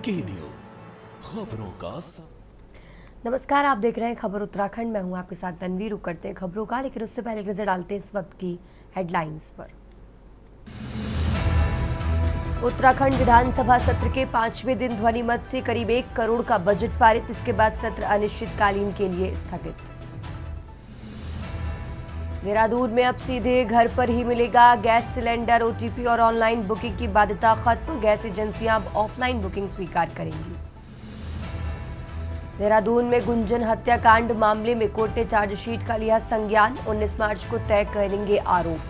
की न्यूज खबरों का नमस्कार, आप देख रहे हैं खबर उत्तराखंड। मैं हूं आपके साथ तनवीर। रुक करते हैं खबरों का, लेकिन उससे पहले नजर डालते हैं इस वक्त की हेडलाइंस पर। उत्तराखंड विधानसभा सत्र के 5वें दिन ध्वनिमत से करीब 1 करोड़ का बजट पारित। इसके बाद सत्र अनिश्चितकालीन के लिए स्थगित। देहरादून में अब सीधे घर पर ही मिलेगा गैस सिलेंडर। ओटीपी और ऑनलाइन बुकिंग की बाध्यता खत्म। गैस एजेंसियां अब ऑफलाइन बुकिंग स्वीकार करेंगी। देहरादून में गुंजन हत्याकांड मामले में कोर्ट ने चार्जशीट का लिया संज्ञान। 19 मार्च को तय करेंगे आरोप।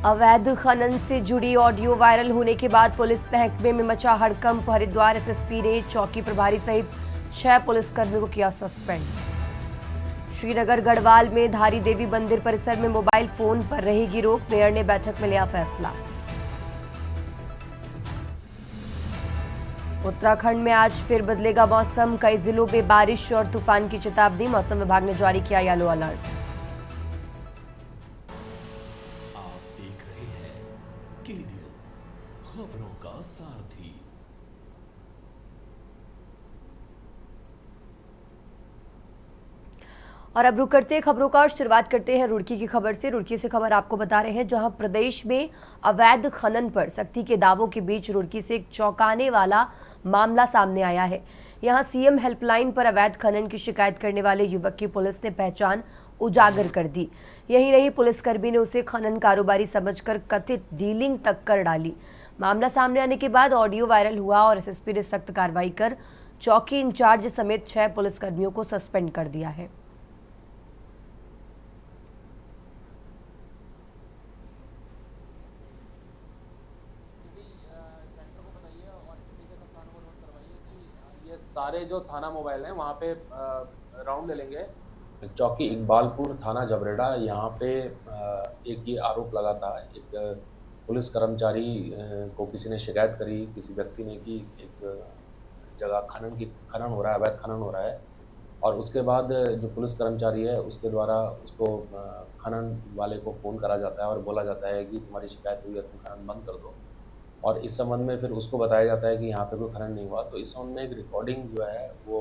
अवैध खनन से जुड़ी ऑडियो वायरल होने के बाद पुलिस महकमे में मचा हड़कंप। हरिद्वार एसएसपी ने चौकी प्रभारी सहित 6 पुलिसकर्मियों को किया सस्पेंड। श्रीनगर गढ़वाल में धारी देवी मंदिर परिसर में मोबाइल फोन पर रहेगी रोक। मेयर ने बैठक में लिया फैसला। उत्तराखंड में आज फिर बदलेगा मौसम। कई जिलों में बारिश और तूफान की चेतावनी। मौसम विभाग ने जारी किया येलो अलर्ट। आप देख रहे हैं की न्यूज खबरों का सारथी। और अब रुक करते हैं खबरों का और शुरुआत करते हैं रुड़की की खबर से। रुड़की से खबर आपको बता रहे हैं, जहां प्रदेश में अवैध खनन पर सख्ती के दावों के बीच रुड़की से एक चौंकाने वाला मामला सामने आया है। यहां सीएम हेल्पलाइन पर अवैध खनन की शिकायत करने वाले युवक की पुलिस ने पहचान उजागर कर दी। यही नहीं, पुलिसकर्मी ने उसे खनन कारोबारी समझकर कथित डीलिंग तक कर डाली। मामला सामने आने के बाद ऑडियो वायरल हुआ और एसएसपी ने सख्त कार्रवाई कर चौकी इंचार्ज समेत 6 पुलिसकर्मियों को सस्पेंड कर दिया है। सारे जो थाना मोबाइल हैं वहाँ पे राउंड ले लेंगे। चौकी इकबालपुर, थाना जबरेड़ा, यहाँ पे एक ये आरोप लगा था। एक पुलिस कर्मचारी को किसी ने शिकायत करी, किसी व्यक्ति ने, कि एक जगह खनन हो रहा है, अवैध खनन हो रहा है। और उसके बाद जो पुलिस कर्मचारी है उसके द्वारा उसको खनन वाले को फ़ोन करा जाता है और बोला जाता है कि तुम्हारी शिकायत हुई है, तुम खनन बंद कर दो। और इस संबंध में फिर उसको बताया जाता है कि यहाँ पे कोई खनन नहीं हुआ। तो इस संबंध में एक रिकॉर्डिंग जो है वो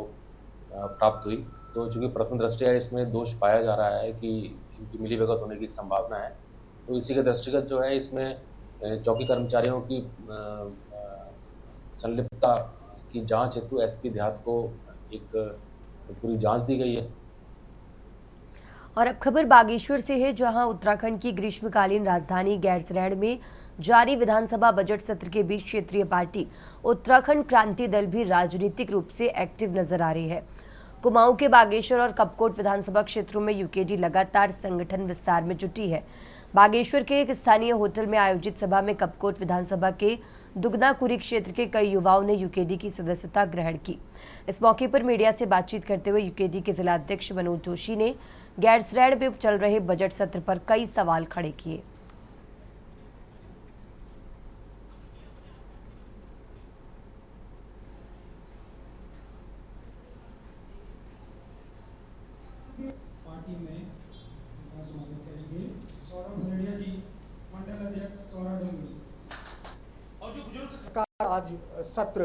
प्राप्त हुई। तो चूँकि प्रथम दृष्टया इसमें दोष पाया जा रहा है कि इनकी मिलीभगत होने की एक संभावना है, तो इसी के दृष्टिगत जो है इसमें चौकी कर्मचारियों की संलिप्तता की जांच हेतु एसपी देहात को एक पूरी जांच दी गई है। और अब खबर बागेश्वर से है, जहां उत्तराखंड की ग्रीष्मकालीन राजधानी गैरसैंण में जारी विधानसभा बजट सत्र के बीच क्षेत्रीय पार्टी उत्तराखंड क्रांति दल भी राजनीतिक रूप से एक्टिव नजर आ रही है। कुमाऊं के बागेश्वर और कपकोट विधानसभा क्षेत्रों में यूकेडी लगातार संगठन विस्तार में जुटी है। बागेश्वर के एक स्थानीय होटल में आयोजित सभा में कपकोट विधानसभा के दुगनाकुरी क्षेत्र के कई युवाओं ने यूकेडी की सदस्यता ग्रहण की। इस मौके पर मीडिया से बातचीत करते हुए यूकेडी के जिलाध्यक्ष मनोज जोशी ने गैरसैंण में चल रहे बजट सत्र पर कई सवाल खड़े किए। पार्टी में सौरभ भरेड़िया जी, मंडल अध्यक्ष सौरभ डोंगरी। और जो बुजुर्ग आज सत्र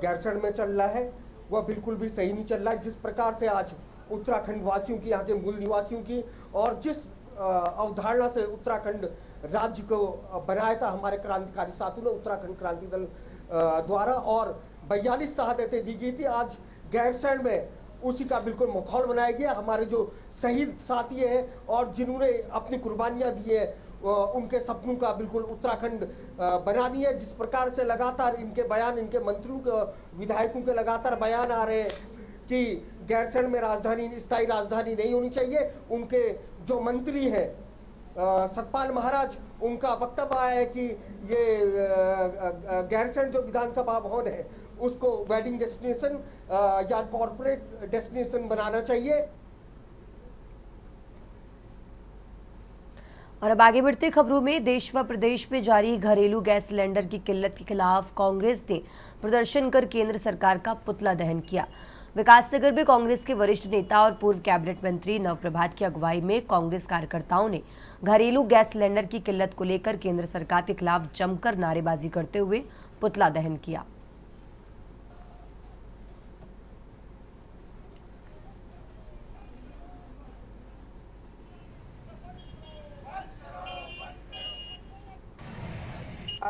गैरसैंण में चल रहा है वह बिल्कुल भी सही नहीं चल रहा है। जिस प्रकार से आज उत्तराखंड वासियों की, यहाँ के मूल निवासियों की, और जिस अवधारणा से उत्तराखंड राज्य को बनाया था हमारे क्रांतिकारी साथियों ने, उत्तराखंड क्रांति दल द्वारा, और 42 शहादतें दी गई थी, आज गैरसैंण में उसी का बिल्कुल माहौल बनाया गया। हमारे जो शहीद साथी हैं और जिन्होंने अपनी कुर्बानियां दी है, उनके सपनों का बिल्कुल उत्तराखंड बना दिया। जिस प्रकार से लगातार इनके बयान, इनके मंत्रियों के, विधायकों के लगातार बयान आ रहे हैं कि गैरसैंण में राजधानी, स्थायी राजधानी नहीं होनी चाहिए। उनके जो मंत्री हैं सतपाल महाराज, उनका वक्तव्य आया है कि ये गैरसैंण जो विधानसभा भवन है उसको वेडिंग डेस्टिनेशन या कॉर्पोरेट डेस्टिनेशन बनाना चाहिए। और अब आगे बढ़ते खबरों में, देश व प्रदेश में जारी घरेलू गैस सिलेंडर की किल्लत के खिलाफ कांग्रेस ने प्रदर्शन कर केंद्र सरकार का पुतला दहन किया। विकासनगर में कांग्रेस के वरिष्ठ नेता और पूर्व कैबिनेट मंत्री नवप्रभात की अगुवाई में कांग्रेस कार्यकर्ताओं ने घरेलू गैस सिलेंडर की किल्लत को लेकर केंद्र सरकार के खिलाफ जमकर नारेबाजी करते हुए पुतला दहन किया।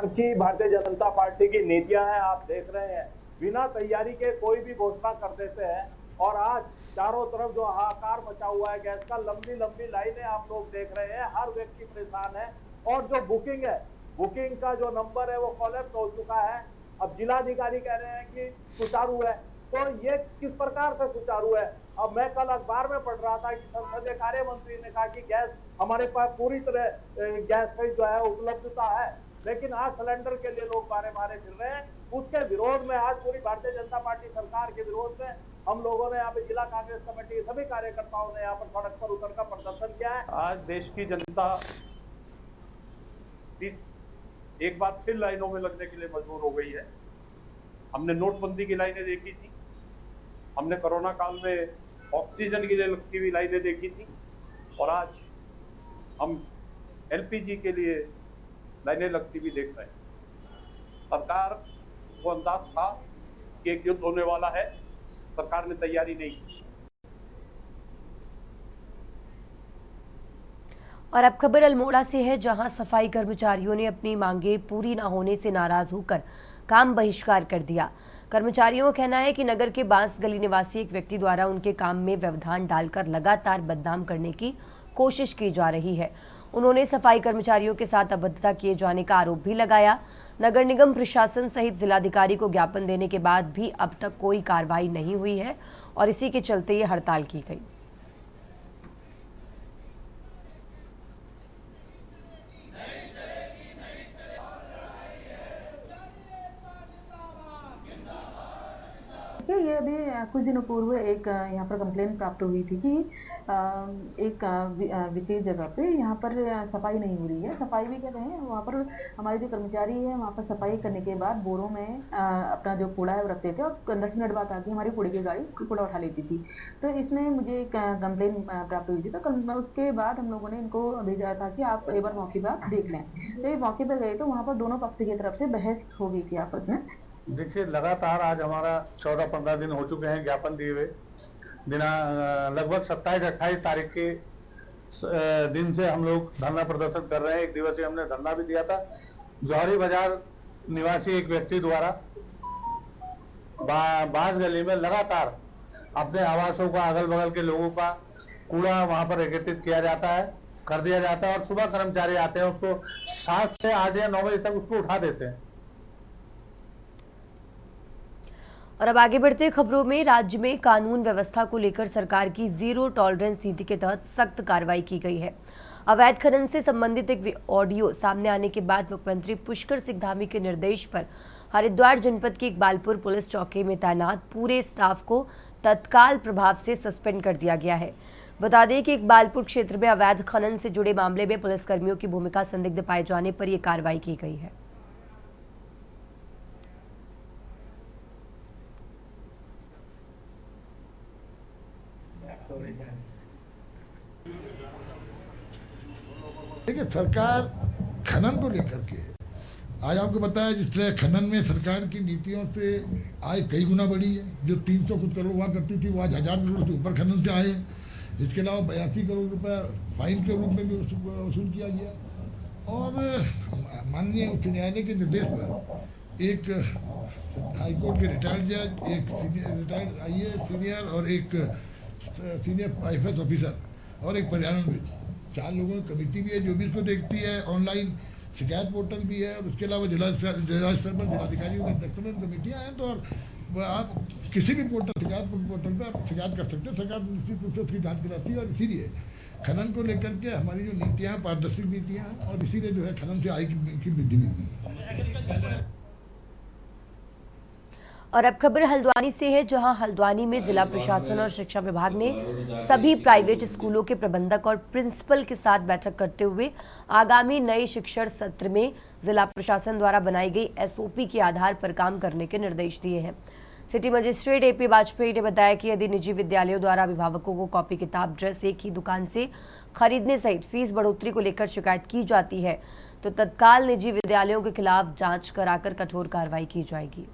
की भारतीय जनता पार्टी की नीतियां हैं, आप देख रहे हैं, बिना तैयारी के कोई भी घोषणा कर देते हैं और आज चारों तरफ जो हाहाकार मचा हुआ है गैस का, लंबी लंबी लाइनें आप लोग देख रहे हैं, हर व्यक्ति परेशान है। और जो बुकिंग है, बुकिंग का जो नंबर है वो कोलैप्स हो चुका है। अब जिलाधिकारी कह रहे हैं कि सुचारू है, तो ये किस प्रकार से सुचारू है? अब मैं कल अखबार में पढ़ रहा था कि संसदीय कार्य मंत्री ने कहा कि गैस हमारे पास पूरी तरह गैस की जो है उपलब्धता है, लेकिन आज सिलेंडर के लिए लोग मारे फिर रहे हैं। उसके विरोध में आज पूरी भारतीय जनता पार्टी सरकार के विरोध में हम लोगों ने यहाँ पे जिला कांग्रेस कमेटी सभी कार्यकर्ताओं ने यहाँ पर सड़क पर उतरकर प्रदर्शन किया है। आज देश की जनता एक बार फिर लाइनों में लगने के लिए मजबूर हो गई है। हमने नोटबंदी की लाइनें देखी थी, हमने कोरोना काल में ऑक्सीजन के लिए लगती हुई लाइनें देखी थी, और आज हम एलपीजी के लिए लाइनें लगती हुई देख रहे हैं। सरकार को अंदाज था कि एक युद्ध होने वाला है, सरकार ने तैयारी नहीं की। और अब खबर अल्मोड़ा से है, जहां सफाई कर्मचारियों ने अपनी मांगे पूरी न होने से नाराज होकर काम बहिष्कार कर दिया। कर्मचारियों का कहना है कि नगर के बांस गली निवासी एक व्यक्ति द्वारा उनके काम में व्यवधान डालकर लगातार बदनाम करने की कोशिश की जा रही है। उन्होंने सफाई कर्मचारियों के साथ अभद्रता किए जाने का आरोप भी लगाया। नगर निगम प्रशासन सहित जिलाधिकारी को ज्ञापन देने के बाद भी अब तक कोई कार्रवाई नहीं हुई है और इसी के चलते ये हड़ताल की गई। ये अभी कुछ दिनों पूर्व एक यहाँ पर कंप्लेंट प्राप्त हुई थी कि एक विशेष जगह पे यहाँ पर सफाई नहीं हो रही है। सफाई भी कर रहे हैं, वहाँ पर हमारे जो कर्मचारी है वहाँ पर सफाई करने के बाद बोरों में अपना जो कूड़ा है वो रखते थे और 10 मिनट बाद आके हमारी कूड़े की गाड़ी कूड़ा उठा लेती थी। तो इसमें मुझे एक कंप्लेंट प्राप्त हुई थी, तो उसके बाद हम लोगों ने इनको भेजा था कि आप एक बार मौके पर आप देख लें। तो ये मौके पर गए तो वहाँ पर दोनों पक्ष की तरफ से बहस हो गई थी आपस में। देखिए, लगातार आज हमारा 14-15 दिन हो चुके हैं ज्ञापन दिए हुए। लगभग 27-28 तारीख के दिन से हम लोग धरना प्रदर्शन कर रहे हैं। एक दिवसीय हमने धरना भी दिया था। जौहरी बाजार निवासी एक व्यक्ति द्वारा बांस गली में लगातार अपने आवासों का, अगल बगल के लोगों का कूड़ा वहां पर एकत्रित किया जाता है, कर दिया जाता है और सुबह कर्मचारी आते हैं, उसको 7 से 8 या 9 बजे तक उसको उठा देते हैं। और अब आगे बढ़ते खबरों में, राज्य में कानून व्यवस्था को लेकर सरकार की जीरो टॉलरेंस नीति के तहत सख्त कार्रवाई की गई है। अवैध खनन से संबंधित एक ऑडियो सामने आने के बाद मुख्यमंत्री पुष्कर सिंह धामी के निर्देश पर हरिद्वार जनपद की इकबालपुर पुलिस चौकी में तैनात पूरे स्टाफ को तत्काल प्रभाव से सस्पेंड कर दिया गया है। बता दें कि इकबालपुर क्षेत्र में अवैध खनन से जुड़े मामले में पुलिसकर्मियों की भूमिका संदिग्ध पाए जाने पर यह कार्रवाई की गई है। देखिए, सरकार खनन को लेकर के आज आपको बताया, जिस तरह खनन में सरकार की नीतियों से आय कई गुना बढ़ी है। जो 300 कुछ करोड़ हुआ करती थी वो आज 1000 करोड़ से ऊपर खनन से आए। इसके अलावा 82 करोड़ रुपया फाइन के रूप में भी वसूल किया गया। और माननीय उच्च न्यायालय के निर्देश पर एक हाईकोर्ट के रिटायर्ड जज, एक रिटायर्ड IAS सीनियर और एक सीनियर IFS ऑफिसर और एक पर्यावरण 4 लोगों की कमेटी भी है जो भी इसको देखती है। ऑनलाइन शिकायत पोर्टल भी है और उसके अलावा जिला स्तर पर जिलाधिकारियों के अध्यक्षता में कमेटियाँ हैं। तो और आप किसी भी शिकायत पोर्टल पर आप शिकायत कर सकते हैं। सरकार निश्चित रूप से उसकी जाँच कराती है और इसीलिए खनन को लेकर के हमारी जो नीतियाँ हैं पारदर्शी नीतियाँ हैं और इसीलिए जो है खनन से आय की वृद्धि भी हुई है। और अब खबर हल्द्वानी से है, जहां हल्द्वानी में जिला प्रशासन और शिक्षा विभाग ने सभी प्राइवेट स्कूलों के प्रबंधक और प्रिंसिपल के साथ बैठक करते हुए आगामी नए शिक्षण सत्र में जिला प्रशासन द्वारा बनाई गई SOP के आधार पर काम करने के निर्देश दिए हैं। सिटी मजिस्ट्रेट AP वाजपेयी ने बताया कि यदि निजी विद्यालयों द्वारा अभिभावकों को कॉपी किताब ड्रेस एक ही दुकान से खरीदने सहित फीस बढ़ोतरी को लेकर शिकायत की जाती है तो तत्काल निजी विद्यालयों के खिलाफ जांच कराकर कठोर कार्रवाई की जाएगी।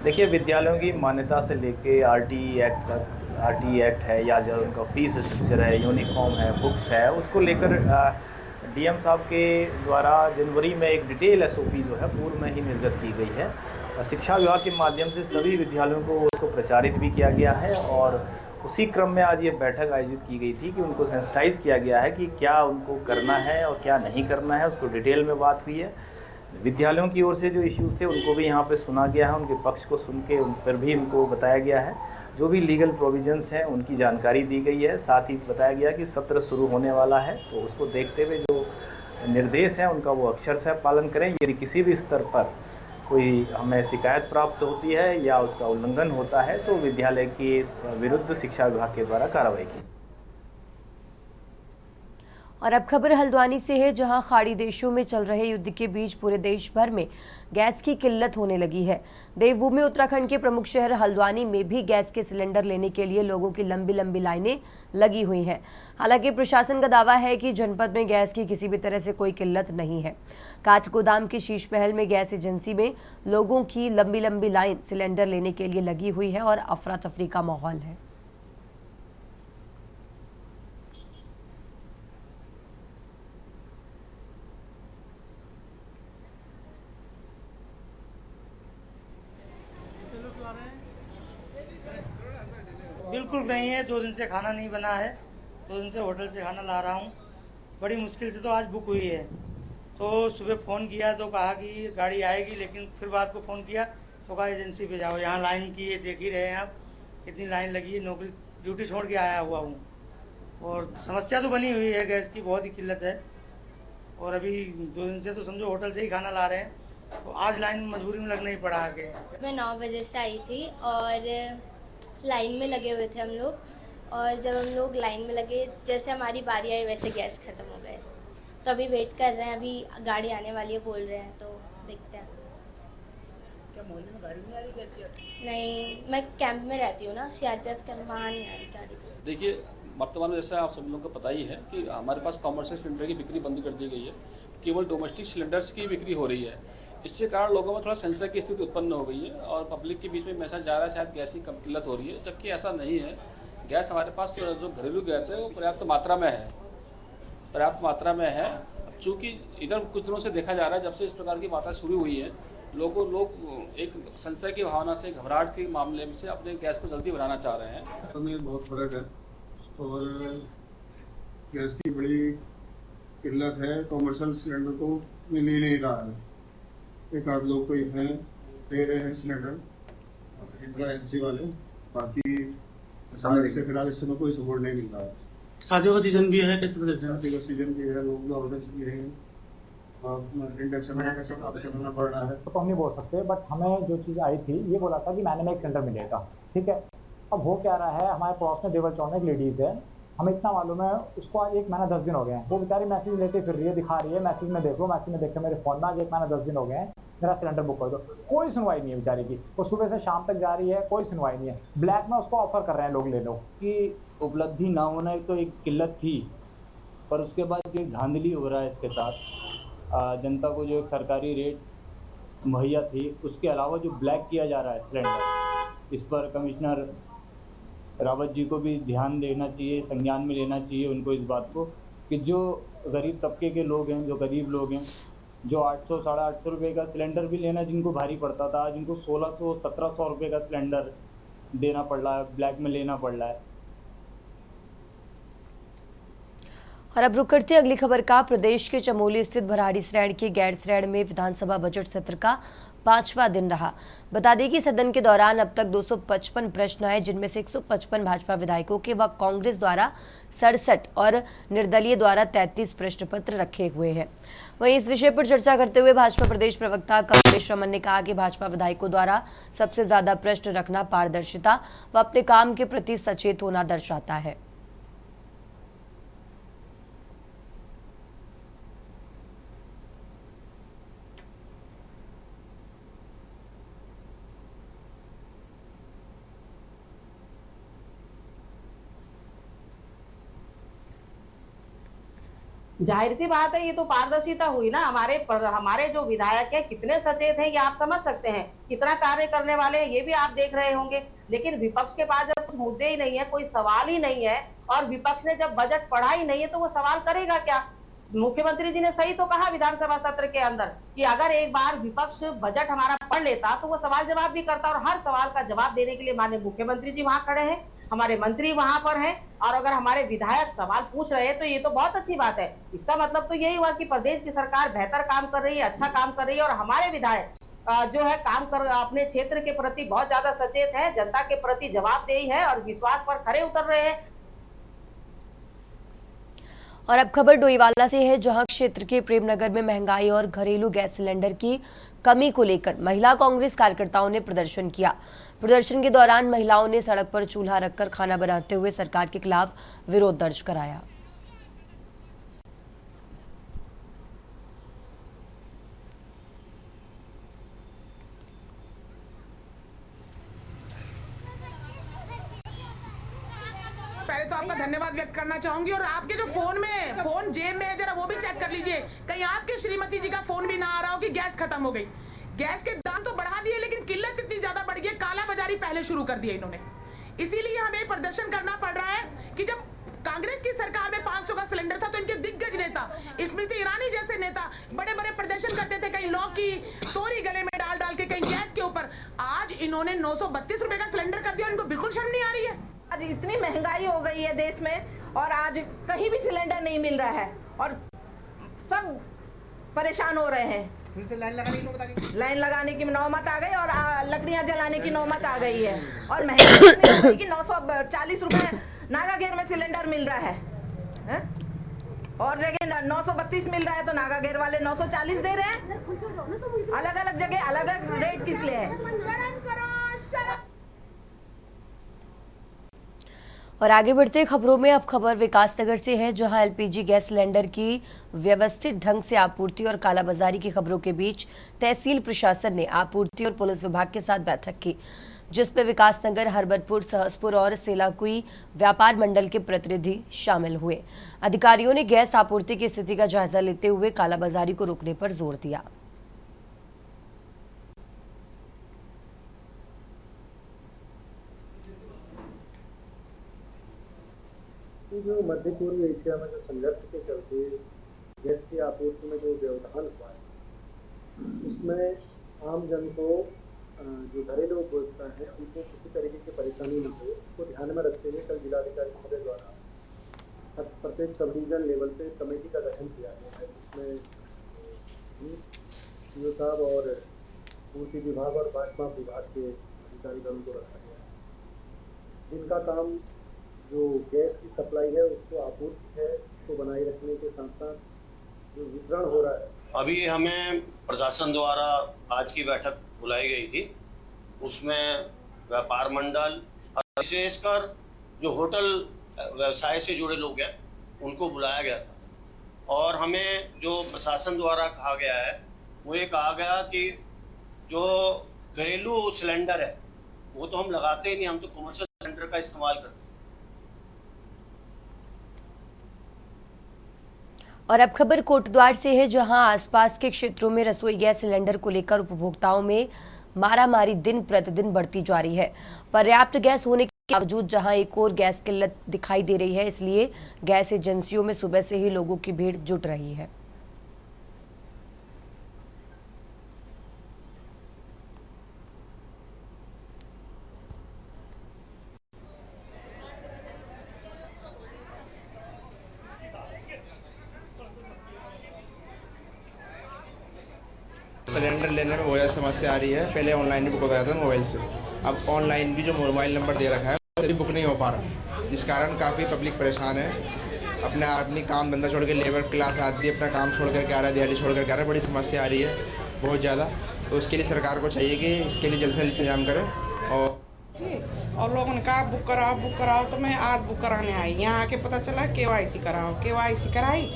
देखिए, विद्यालयों की मान्यता से लेके RTE एक्ट तक, RTE एक्ट है या जो उनका फीस स्ट्रक्चर है, यूनिफॉर्म है, बुक्स है, उसको लेकर DM साहब के द्वारा जनवरी में एक डिटेल SOP जो है पूर्व में ही निर्गत की गई है। शिक्षा विभाग के माध्यम से सभी विद्यालयों को उसको प्रचारित भी किया गया है और उसी क्रम में आज ये बैठक आयोजित की गई थी कि उनको सेंसिटाइज़ किया गया है कि क्या उनको करना है और क्या नहीं करना है, उसको डिटेल में बात हुई है। विद्यालयों की ओर से जो इश्यूज़ थे उनको भी यहाँ पे सुना गया है, उनके पक्ष को सुन के उन पर भी उनको बताया गया है, जो भी लीगल प्रोविजंस हैं उनकी जानकारी दी गई है। साथ ही बताया गया कि सत्र शुरू होने वाला है तो उसको देखते हुए जो निर्देश हैं उनका वो अक्षरशः पालन करें। यदि किसी भी स्तर पर कोई हमें शिकायत प्राप्त होती है या उसका उल्लंघन होता है तो विद्यालय के विरुद्ध शिक्षा विभाग के द्वारा कार्रवाई की। और अब खबर हल्द्वानी से है, जहां खाड़ी देशों में चल रहे युद्ध के बीच पूरे देश भर में गैस की किल्लत होने लगी है। देवभूमि उत्तराखंड के प्रमुख शहर हल्द्वानी में भी गैस के सिलेंडर लेने के लिए लोगों की लंबी लंबी लाइनें लगी हुई हैं। हालांकि प्रशासन का दावा है कि जनपद में गैस की किसी भी तरह से कोई किल्लत नहीं है। काठगोदाम की शीश महल में गैस एजेंसी में लोगों की लंबी लंबी लाइन सिलेंडर लेने के लिए लगी हुई है और अफरा तफरी का माहौल है। बिल्कुल नहीं है, 2 दिन से खाना नहीं बना है, 2 दिन से होटल से खाना ला रहा हूँ। बड़ी मुश्किल से तो आज बुक हुई है। तो सुबह फ़ोन किया तो कहा कि गाड़ी आएगी, लेकिन फिर रात को फ़ोन किया तो कहा एजेंसी पे जाओ। यहाँ लाइन की है, देख ही रहे हैं आप कितनी लाइन लगी है। नौकरी ड्यूटी छोड़ के आया हुआ हूँ और समस्या तो बनी हुई है, गैस की बहुत ही किल्लत है। और अभी 2 दिन से तो समझो होटल से ही खाना ला रहे हैं, तो आज लाइन मजबूरी में लगना ही पड़ा आके। मैं 9 बजे से आई थी और लाइन में लगे हुए थे हम लोग, और जब हम लोग लाइन में लगे, जैसे हमारी बारी आई वैसे गैस ख़त्म हो गए। तो अभी वेट कर रहे हैं, अभी गाड़ी आने वाली है बोल रहे हैं, तो देखते हैं। क्या मोहल्ले में गाड़ी नहीं आ रही गैस की? नहीं, मैं कैंप में रहती हूँ ना, CRPF कैंप, वहाँ नहीं आ रही गाड़ी। देखिए, वर्तमान में जैसा आप सभी लोगों को पता ही है कि हमारे पास कॉमर्शियल सिलेंडर की बिक्री बंद कर दी गई है, केवल डोमेस्टिक सिलेंडर्स की बिक्री हो रही है। इसके कारण लोगों में थोड़ा संशय की स्थिति उत्पन्न हो गई है और पब्लिक के बीच में मैसेज जा रहा है शायद गैस की कम किल्लत हो रही है, जबकि ऐसा नहीं है। गैस हमारे पास जो घरेलू गैस है वो पर्याप्त मात्रा में है। चूँकि इधर कुछ दिनों से देखा जा रहा है, जब से इस प्रकार की बातें शुरू हुई है, लोग एक संशय की भावना से, घबराहट के मामले में से अपने गैस को जल्दी बढ़ाना चाह रहे हैं। तो में बहुत फर्क है और गैस की बड़ी किल्लत है। कॉमर्शियल सिलेंडर को मिल ही नहीं रहा है। एक आध लोग कोई हैं दे रहे हैं सिलेंडर इंदिरा एजेंसी वाले, बाकी से फिलहाल इस समय कोई सपोर्ट नहीं मिल रहा है। शादियों का सीजन भी है, किस तरह से? शादी का सीजन भी है, लोग ऑर्डर्स भी हैं, इंडक्शन में कैसे करना पड़ रहा है। तो हम नहीं बोल सकते, बट हमें जो चीज़ आई थी ये बोला था कि मैंने में एक सिलेंडर मिलेगा, ठीक है। अब हो क्या रहा है, हमारे पड़ोस में देवल चौक में एक लेडीज़ है, हमें इतना मालूम है, उसको आज 1 महीना 10 दिन हो गए हैं। वो बेचारी मैसेज लेते फिर रही है, दिखा रही है मैसेज में देख लो, मैसेज में देख के मेरे फ़ोन में आज 1 महीना 10 दिन हो गए हैं, मेरा सिलेंडर बुक कर दो। कोई सुनवाई नहीं है बेचारी की। वो सुबह से शाम तक जा रही है, कोई सुनवाई नहीं है। ब्लैक में उसको ऑफर कर रहे हैं लोग, ले लो। कि उपलब्धि ना होना एक तो एक किल्लत थी, पर उसके बाद जो धांधली हो रहा है इसके साथ, जनता को जो एक सरकारी रेट मुहैया थी, उसके अलावा जो ब्लैक किया जा रहा है सिलेंडर, इस पर कमिश्नर रावत जी को भी ध्यान देना चाहिए, संज्ञान में लेना चाहिए उनको इस बात को कि जो गरीब तबके के लोग हैं, जो गरीब लोग हैं, जो 800 साढ़े 800 रुपये का सिलेंडर भी लेना जिनको भारी पड़ता था, जिनको 1600-1700 रुपये का सिलेंडर देना पड़ रहा है, ब्लैक में लेना पड़ रहा है। और अब रुक करते अगली खबर का। प्रदेश के चमोली स्थित भराड़ीसैंण के गैरसैंण में विधानसभा बजट सत्र का 5वां दिन रहा। बता दें कि सदन के दौरान अब तक 255 प्रश्न आए, जिनमें से 155 भाजपा विधायकों के व कांग्रेस द्वारा 67 और निर्दलीय द्वारा 33 प्रश्न पत्र रखे हुए हैं। वहीं इस विषय पर चर्चा करते हुए भाजपा प्रदेश प्रवक्ता कमलेश रमन ने कहा कि भाजपा विधायकों द्वारा सबसे ज्यादा प्रश्न रखना पारदर्शिता व अपने काम के प्रति सचेत होना दर्शाता है। जाहिर सी बात है, ये तो पारदर्शिता हुई ना। हमारे जो विधायक है कितने सचेत हैं ये आप समझ सकते हैं, कितना कार्य करने वाले हैं ये भी आप देख रहे होंगे। लेकिन विपक्ष के पास जब कुछ मुद्दे ही नहीं है, कोई सवाल ही नहीं है, और विपक्ष ने जब बजट पढ़ा ही नहीं है तो वो सवाल करेगा क्या। मुख्यमंत्री जी ने सही तो कहा विधानसभा सत्र के अंदर कि अगर एक बार विपक्ष बजट हमारा पढ़ लेता तो वो सवाल जवाब भी करता, और हर सवाल का जवाब देने के लिए माननीय मुख्यमंत्री जी वहां खड़े हैं, हमारे मंत्री वहां पर हैं, और अगर हमारे विधायक सवाल पूछ रहे हैं तो ये तो बहुत अच्छी बात है। इसका मतलब तो यही हुआ कि प्रदेश की सरकार बेहतर काम कर रही है, अच्छा काम कर रही है, और हमारे विधायक जो है काम कर अपने क्षेत्र के प्रति बहुत ज्यादा सचेत है, जनता के प्रति जवाबदेही है और विश्वास पर खरे उतर रहे हैं। और अब खबर डोईवाला से है, जहां क्षेत्र के प्रेमनगर में महंगाई और घरेलू गैस सिलेंडर की कमी को लेकर महिला कांग्रेस कार्यकर्ताओं ने प्रदर्शन किया। प्रदर्शन के दौरान महिलाओं ने सड़क पर चूल्हा रखकर खाना बनाते हुए सरकार के खिलाफ विरोध दर्ज कराया। पहले तो आपका धन्यवाद व्यक्त करना चाहूंगी, और आपके जो फोन जेब में है जरा वो भी चेक कर लीजिए, कहीं आपके श्रीमती जी का फोन भी ना आ रहा हो कि गैस खत्म हो गई। गैस के दाम तो बढ़ा दिए लेकिन किल्लत इतनी ज्यादा बढ़ गई, काला बाजारी पहले शुरू कर दिया इन्होंने। इसीलिए हमें प्रदर्शन करना पड़ रहा है कि जब कांग्रेस की सरकार में 500 का सिलेंडर था तो इनके दिग्गज नेता स्मृति ईरानी जैसे नेता बड़े बड़े प्रदर्शन करते थे, कहीं लौकी तोरी गले में डाल डाल के, कहीं गैस के ऊपर। आज इन्होंने 932 रुपए का सिलेंडर कर दिया, इनको बिल्कुल शर्म नहीं आ रही है। आज इतनी महंगाई हो गई है देश में, और आज कहीं भी सिलेंडर नहीं मिल रहा है और सब परेशान हो रहे हैं। फिर से लाइन लगाने की नौबत आ गई और लकड़ियां जलाने की नौबत आ गई है, और महंगाई इतनी हो गई कि 940 रुपए नागाघेर में सिलेंडर मिल रहा है, और जगह 932 मिल रहा है तो नागाघेर वाले 940 दे रहे हैं। अलग अलग जगह अलग अलग रेट किस लिए है। और आगे बढ़ते खबरों में अब खबर विकासनगर से है, जहां एलपीजी गैस सिलेंडर की व्यवस्थित ढंग से आपूर्ति और कालाबाजारी की खबरों के बीच तहसील प्रशासन ने आपूर्ति और पुलिस विभाग के साथ बैठक की, जिसमें विकासनगर, हरबतपुर, सहसपुर और सेलाकुई व्यापार मंडल के प्रतिनिधि शामिल हुए। अधिकारियों ने गैस आपूर्ति की स्थिति का जायजा लेते हुए कालाबाजारी को रोकने पर जोर दिया। जो मध्य पूर्व एशिया में जो संघर्ष के चलते गैस की आपूर्ति में जो व्यवधान हुआ है, उसमें आम जन को जो घरेलू उपभोक्ता है उनको किसी तरीके की परेशानी न हो, उसको ध्यान में रखते हुए कल जिलाधिकारी महोदय द्वारा प्रत्येक सब डिवीजन लेवल पे कमेटी का गठन किया गया है, जिसमें सीओ साहब और पूर्ति विभाग और भाजपा विभाग के अधिकारी दल को रखा गया है, जिनका काम जो गैस की सप्लाई है उसको आपूर्ति है उसको बनाए रखने के साथ साथ जो वितरण हो रहा है। अभी हमें प्रशासन द्वारा आज की बैठक बुलाई गई थी, उसमें व्यापार मंडल और विशेषकर जो होटल व्यवसाय से जुड़े लोग हैं उनको बुलाया गया था, और हमें जो प्रशासन द्वारा कहा गया है वो ये कहा गया कि जो घरेलू सिलेंडर है वो तो हम लगाते ही नहीं, हम तो कमर्शियल सिलेंडर का इस्तेमाल करते हैं। और अब खबर कोटद्वार से है, जहां आसपास के क्षेत्रों में रसोई गैस सिलेंडर को लेकर उपभोक्ताओं में मारामारी दिन प्रतिदिन बढ़ती जा रही है। पर्याप्त गैस होने के बावजूद जहां एक और गैस किल्लत दिखाई दे रही है, इसलिए गैस एजेंसियों में सुबह से ही लोगों की भीड़ जुट रही है। सिलेंडर लेने में बहुत ज़्यादा समस्या आ रही है। पहले ऑनलाइन ही बुक हो जाता था मोबाइल से, अब ऑनलाइन भी जो मोबाइल नंबर दे रखा है उससे भी बुक नहीं हो पा रहा, जिस कारण काफ़ी पब्लिक परेशान है। अपना आदमी काम धंधा छोड़ के, लेबर क्लास आदमी अपना काम छोड़ करके आ रहा है, दिहाड़ी छोड़ करके आ रहा है, बड़ी समस्या आ रही है बहुत ज़्यादा। तो उसके लिए सरकार को चाहिए कि इसके लिए जल्द से जल्द इंतजाम करें। और लोगों ने कहा बुक कराओ, तो मैं आज बुक कराने आई। यहाँ आके पता चला KYC कराओ, KYC कराई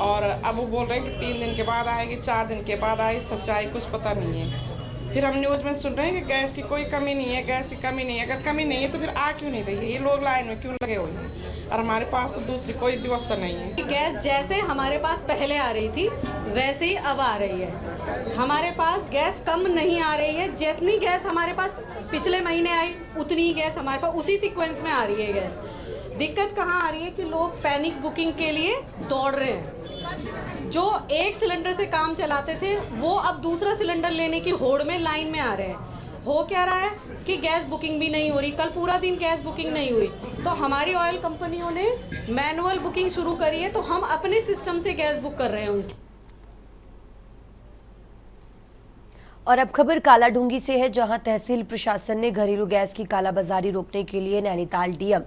और अब वो बोल रहे हैं कि 3 दिन के बाद आएगी, 4 दिन के बाद आएगी, सच्चाई कुछ पता नहीं है। फिर हम न्यूज़ में सुन रहे हैं कि गैस की कोई कमी नहीं है, गैस की कमी नहीं है। अगर कमी नहीं है तो फिर आ क्यों नहीं रही है? ये लोग लाइन में क्यों लगे हुए हैं? और हमारे पास तो दूसरी कोई व्यवस्था नहीं है। गैस जैसे हमारे पास पहले आ रही थी वैसे ही अब आ रही है। हमारे पास गैस कम नहीं आ रही है, जितनी गैस हमारे पास पिछले महीने आई उतनी ही गैस हमारे पास उसी सीक्वेंस में आ रही है गैस। दिक्कत कहाँ आ रही है कि लोग पैनिक बुकिंग के लिए दौड़ रहे हैं। जो एक सिलेंडर से काम चलाते थे वो अब दूसरा सिलेंडर लेने की होड़ में लाइन में आ रहे हैं। हो क्या रहा है कि गैस बुकिंग भी नहीं हो रही। कल पूरा दिन गैस बुकिंग नहीं हुई, तो हमारी ऑयल कंपनियों ने मैनुअल बुकिंग शुरू करी है, तो हम अपने सिस्टम से गैस बुक कर रहे हैं उनकी। और अब खबर कालाढूंगी से है, जहां तहसील प्रशासन ने घरेलू गैस की कालाबाजारी रोकने के लिए नैनीताल डीएम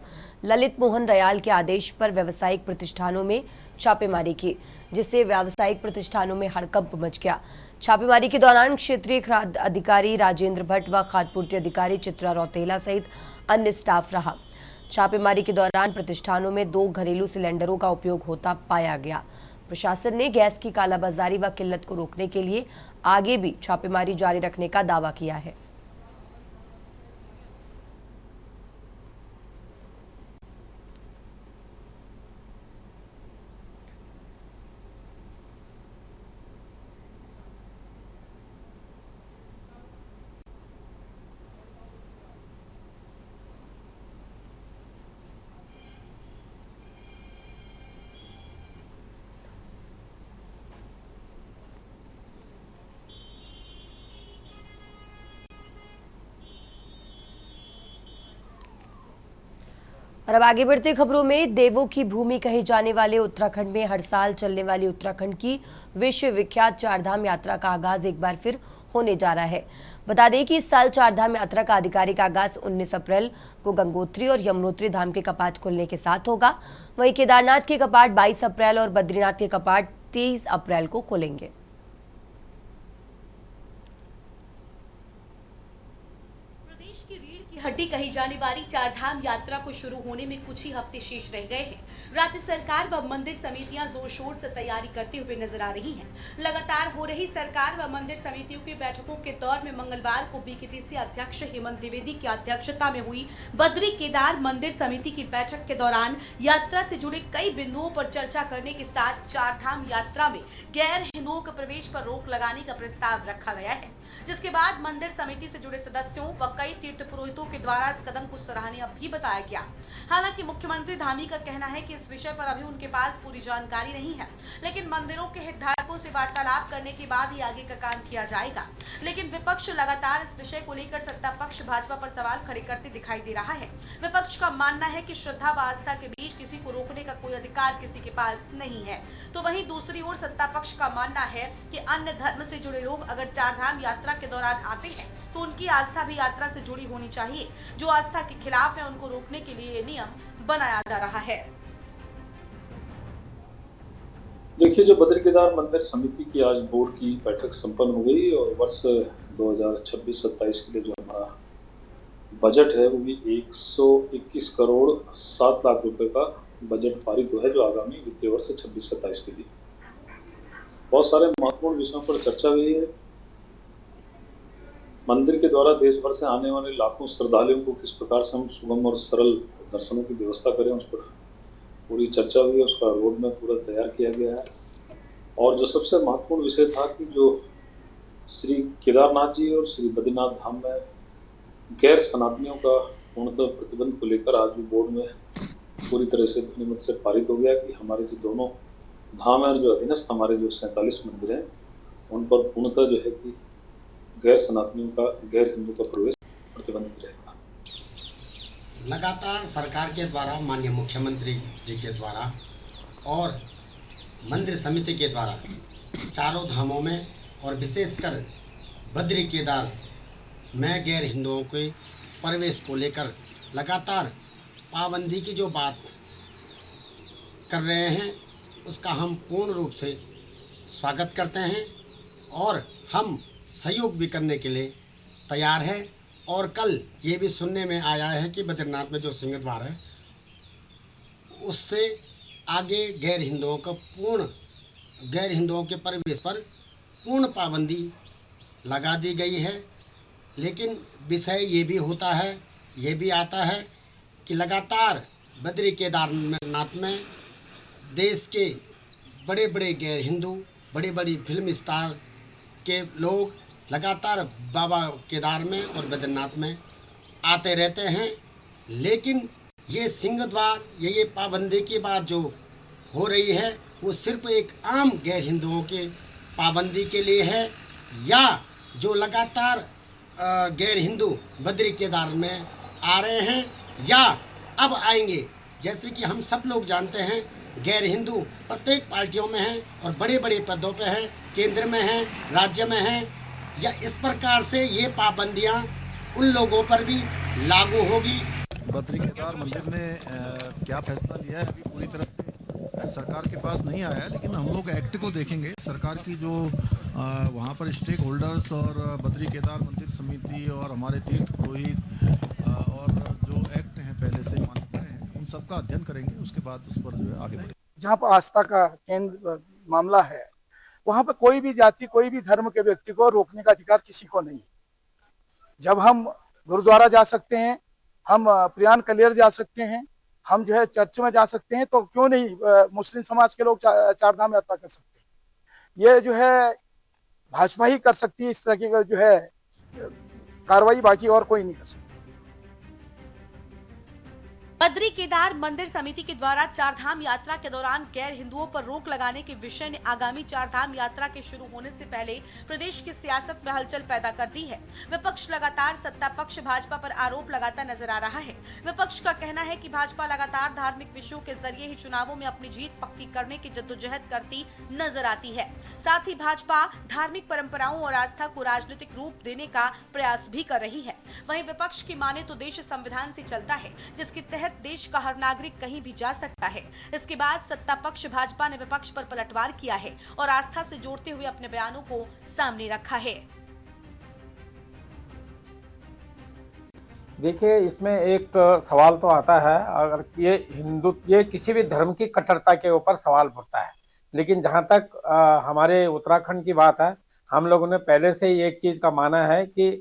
ललित मोहन रयाल के आदेश पर व्यावसायिक प्रतिष्ठानों में छापेमारी की, जिससे व्यावसायिक प्रतिष्ठानों में हड़कंप मच गया। छापेमारी के दौरान क्षेत्रीय खाद्य अधिकारी राजेंद्र भट्ट व खाद्य पूर्ति अधिकारी चित्रा रौतेला सहित अन्य स्टाफ रहा। छापेमारी के दौरान प्रतिष्ठानों में 2 घरेलू सिलेंडरों का उपयोग होता पाया गया। प्रशासन ने गैस की कालाबाजारी व किल्लत को रोकने के लिए आगे भी छापेमारी जारी रखने का दावा किया है। और अब आगे बढ़ते खबरों में, देवों की भूमि कहे जाने वाले उत्तराखंड में हर साल चलने वाली उत्तराखंड की विश्व विख्यात चारधाम यात्रा का आगाज एक बार फिर होने जा रहा है। बता दें कि इस साल चारधाम यात्रा का आधिकारिक आगाज 19 अप्रैल को गंगोत्री और यमुनोत्री धाम के कपाट खुलने के साथ होगा। वहीं केदारनाथ के कपाट 22 अप्रैल और बद्रीनाथ के कपाट 23 अप्रैल को खुलेंगे। हड्डी कही जाने वाली चारधाम यात्रा को शुरू होने में कुछ ही हफ्ते शेष रह गए हैं। राज्य सरकार व मंदिर समितियां जोर शोर से तैयारी करते हुए नजर आ रही हैं। लगातार हो रही सरकार व मंदिर समितियों की बैठकों के दौर में मंगलवार को बीकेटीसी अध्यक्ष हेमंत द्विवेदी की अध्यक्षता में हुई बद्री केदार मंदिर समिति की बैठक के दौरान यात्रा से जुड़े कई बिंदुओं पर चर्चा करने के साथ चारधाम यात्रा में गैर हिंदुओं के प्रवेश पर रोक लगाने का प्रस्ताव रखा गया है, जिसके बाद मंदिर समिति से जुड़े सदस्यों व कई तीर्थ पुरोहितों के द्वारा इस कदम को सराहनीय भी बताया गया। हालांकि मुख्यमंत्री धामी का कहना है कि इस विषय पर अभी उनके पास पूरी जानकारी नहीं है, लेकिन मंदिरों के हितधारकों से वार्तालाप करने के बाद ही आगे का काम किया जाएगा। लेकिन विपक्ष लगातार इस विषय को लेकर सत्ता पक्ष भाजपा पर सवाल खड़े करते दिखाई दे रहा है। विपक्ष का मानना है कि श्रद्धा व आस्था के बीच किसी को रोकने का कोई अधिकार किसी के पास नहीं है, तो वहीं दूसरी ओर सत्ता पक्ष का मानना है कि अन्य धर्म से जुड़े लोग अगर चारधाम यात्रा के दौरान आते हैं तो उनकी आस्था भी यात्रा से जुड़ी होनी चाहिए। जो आस्था के खिलाफ है उनको रोकने के लिए ये नियम बनाया जा रहा है। देखिए, जो बद्री केदार मंदिर समिति की आज बोर्ड की बैठक संपन्न हो गई और वर्ष 2026-27 के लिए जो हमारा बजट है वो भी 121 करोड़ 7 लाख रुपए का बजट पारित हुआ है, जो आगामी वित्तीय वर्ष 26-27 के लिए। बहुत सारे महत्वपूर्ण विषयों पर चर्चा हुई है। मंदिर के द्वारा देश भर से आने वाले लाखों श्रद्धालुओं को किस प्रकार से हम सुगम और सरल दर्शनों की व्यवस्था करें, उस पर पूरी चर्चा हुई है। उसका रोड मैप पूरा तैयार किया गया है। और जो सबसे महत्वपूर्ण विषय था कि जो श्री केदारनाथ जी और श्री बद्रीनाथ धाम में गैर सनातनियों का पूर्णतः प्रतिबंध को लेकर आज भी बोर्ड में पूरी तरह से ध्वनिमत से पारित हो गया कि हमारे जो दोनों धाम है, जो अधीनस्थ हमारे जो 47 मंदिर हैं, उन पर पूर्णतः जो है कि गैर सनातनियों का, गैर हिंदू का प्रवेश प्रतिबंधित रहेगा। लगातार सरकार के द्वारा, माननीय मुख्यमंत्री जी के द्वारा और मंदिर समिति के द्वारा चारों धामों में और विशेषकर बद्री केदार में गैर हिंदुओं के प्रवेश को लेकर लगातार पाबंदी की जो बात कर रहे हैं उसका हम पूर्ण रूप से स्वागत करते हैं और हम सहयोग भी करने के लिए तैयार हैं। और कल ये भी सुनने में आया है कि बद्रीनाथ में जो सिंह द्वार है उससे आगे गैर हिंदुओं के प्रवेश पर पूर्ण पाबंदी लगा दी गई है। लेकिन विषय ये भी होता है, ये भी आता है कि लगातार बद्री केदारनाथ में देश के बड़े बड़े गैर हिंदू, बड़ी बड़ी फिल्म स्टार के लोग लगातार बाबा केदार में और बद्रीनाथ में आते रहते हैं। लेकिन ये सिंह द्वार ये पाबंदी की बात जो हो रही है वो सिर्फ एक आम गैर हिंदुओं के पाबंदी के लिए है, या जो लगातार गैर हिंदू बद्री केदार में आ रहे हैं या अब आएंगे। जैसे कि हम सब लोग जानते हैं गैर हिंदू प्रत्येक पार्टियों में हैं और बड़े बड़े पदों पे हैं, केंद्र में हैं, राज्य में हैं, या इस प्रकार से ये पाबंदियां उन लोगों पर भी लागू होगी। बद्री केदार मंदिर ने क्या फैसला लिया है अभी पूरी तरह से सरकार के पास नहीं आया है, लेकिन हम लोग एक्ट को देखेंगे। सरकार की जो वहाँ पर स्टेक होल्डर्स और बद्री केदार मंदिर समिति और हमारे तीर्थ पुरोहित और जो एक्ट हैं पहले से मान्यताएं हैं उन सब का अध्ययन करेंगे, उसके बाद उस पर जो है आगे बढ़ेंगे। जहाँ पर आस्था का केंद्र मामला है वहाँ पर कोई भी जाति, कोई भी धर्म के व्यक्ति को रोकने का अधिकार किसी को नहीं। जब हम गुरुद्वारा जा सकते हैं, हम प्रियान कलियर जा सकते हैं, हम जो है चर्च में जा सकते हैं, तो क्यों नहीं मुस्लिम समाज के लोग चार धाम यात्रा कर सकते हैं। ये जो है भाजपा ही कर सकती है, इस तरह की जो है कार्रवाई, बाकी और कोई नहीं कर सकता। बद्री केदार मंदिर समिति के द्वारा चारधाम यात्रा के दौरान गैर हिंदुओं पर रोक लगाने के विषय ने आगामी चारधाम यात्रा के शुरू होने से पहले प्रदेश की सियासत में हलचल पैदा कर दी है। विपक्ष लगातार सत्ता पक्ष भाजपा पर आरोप लगाता नजर आ रहा है। विपक्ष का कहना है कि भाजपा लगातार धार्मिक विषयों के जरिए ही चुनावों में अपनी जीत पक्की करने की जद्दोजहद करती नजर आती है। साथ ही भाजपा धार्मिक परंपराओं और आस्था को राजनीतिक रूप देने का प्रयास भी कर रही है। वहीं विपक्ष की माने तो देश संविधान से चलता है, जिसके तहत देश का हर नागरिक कहीं भी जा सकता है। इसके बाद सत्ता पक्ष भाजपा ने विपक्ष पर पलटवार किया है और आस्था से जोड़ते हुए अपने बयानों को सामने रखा है। देखिए, इसमें एक सवाल तो आता है, अगर ये किसी भी धर्म की कट्टरता के ऊपर सवाल उठता है। लेकिन जहां तक हमारे उत्तराखंड की बात है, हम लोगों ने पहले से ही एक चीज का माना है कि